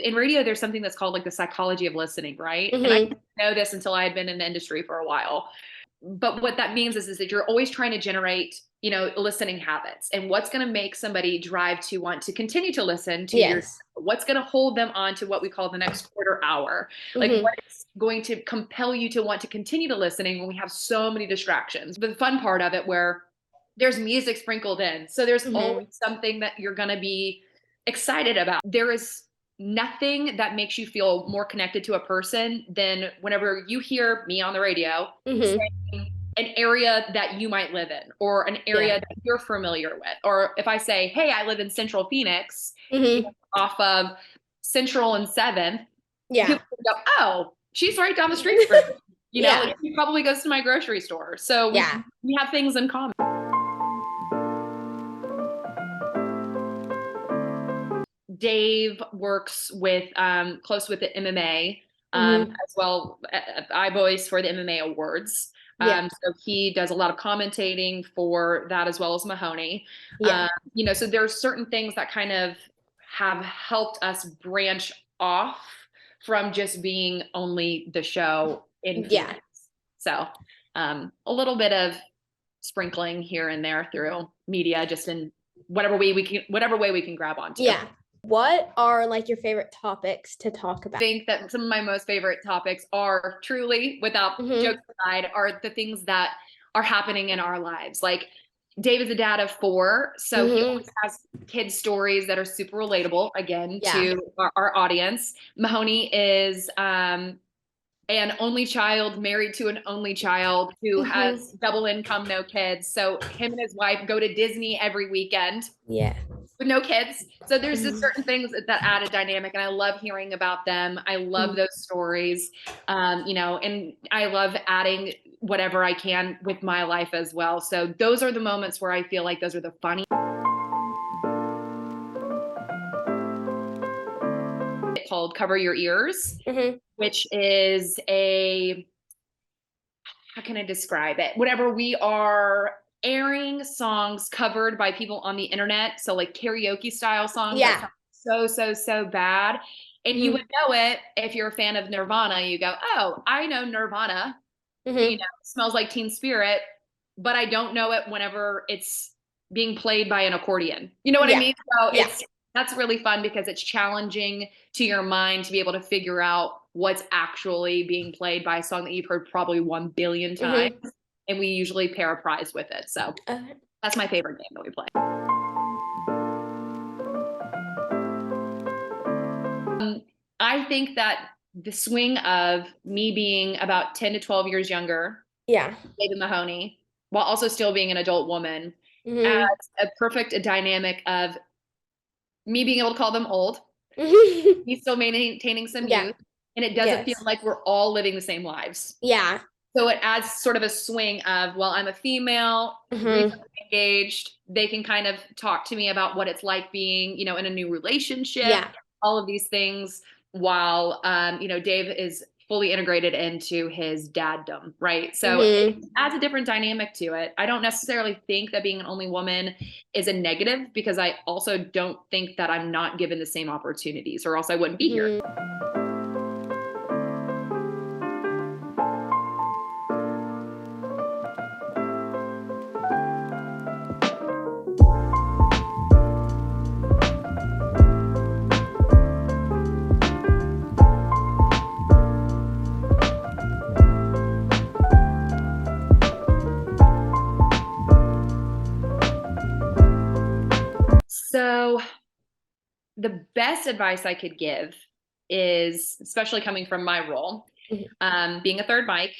in radio, there's something that's called like the psychology of listening, right? Mm-hmm. And I didn't know this until I had been in the industry for a while. But what that means is that you're always trying to generate, listening habits, and what's going to make somebody drive to want to continue to listen to Yes. what's going to hold them on to what we call the next quarter hour. Like Mm-hmm. what is going to compel you to want to continue to listening when we have so many distractions. But the fun part of it where there's music sprinkled in. So there's Mm-hmm. always something that you're going to be excited about. There is nothing that makes you feel more connected to a person than whenever you hear me on the radio Mm-hmm. saying an area that you might live in, or an area that you're familiar with. Or if I say, hey, I live in Central Phoenix, Mm-hmm. off of Central and 7th, Yeah. people go, oh, she's right down the street from me. Yeah. Like, she probably goes to my grocery store. So we have things in common. Dave works with close with the MMA as well. I voice for the MMA awards. So he does a lot of commentating for that as well as Mahoney. So there's certain things that kind of have helped us branch off from just being only the show in Phoenix. So a little bit of sprinkling here and there through media, just in whatever way we can grab onto. Yeah. What are like your favorite topics to talk about? I think that some of my most favorite topics are truly, without jokes aside, are the things that are happening in our lives. Like Dave is a dad of 4, so he always has kids stories that are super relatable, again, to our audience. Mahoney is an only child married to an only child who has double income, no kids. So him and his wife go to Disney every weekend. Yeah. With no kids. So there's just certain things that add a dynamic, and I love hearing about them. I love those stories, and I love adding whatever I can with my life as well. So those are the moments where I feel like those are the funny. Called Cover Your Ears, which is how can I describe it? Whatever we are airing songs covered by people on the internet. So like karaoke style songs that sound so bad. And you would know it if you're a fan of Nirvana. You go, oh, I know Nirvana. Smells Like Teen Spirit, but I don't know it whenever it's being played by an accordion. You know what I mean? So that's really fun because it's challenging to your mind to be able to figure out what's actually being played by a song that you've heard probably 1 billion times. And we usually pair a prize with it. So that's my favorite game that we play. I think that the swing of me being about 10 to 12 years younger, Dave and Mahoney, while also still being an adult woman, adds a perfect dynamic of me being able to call them old, me still maintaining some youth, and it doesn't feel like we're all living the same lives. So it adds sort of a swing of, well, I'm a female, recently engaged. They can kind of talk to me about what it's like being, in a new relationship, all of these things, while, Dave is fully integrated into his daddom, right? So it adds a different dynamic to it. I don't necessarily think that being an only woman is a negative, because I also don't think that I'm not given the same opportunities, or else I wouldn't be here. So the best advice I could give is, especially coming from my role, being a third mic,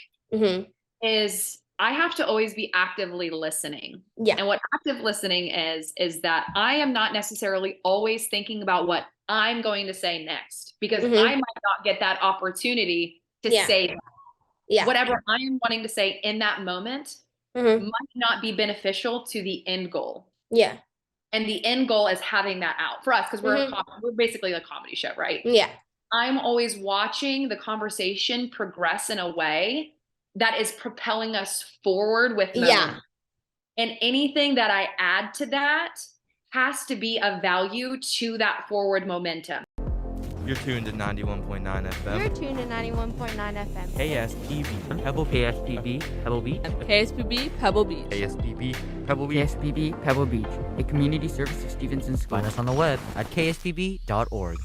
is I have to always be actively listening. And what active listening is that I am not necessarily always thinking about what I'm going to say next, because I might not get that opportunity to say that. Whatever I am wanting to say in that moment might not be beneficial to the end goal. And the end goal is having that out for us, because we're basically a comedy show, right? I'm always watching the conversation progress in a way that is propelling us forward with momentum. And anything that I add to that has to be of value to that forward momentum. You're tuned to 91.9 FM. You're tuned to 91.9 FM. KSPB, Pebble Beach. KSPB, Pebble Beach. KSPB, Pebble Beach. KSPB, Pebble Beach. KSPB, Pebble Beach, a community service of Stevenson School. Find us on the web at kspb.org.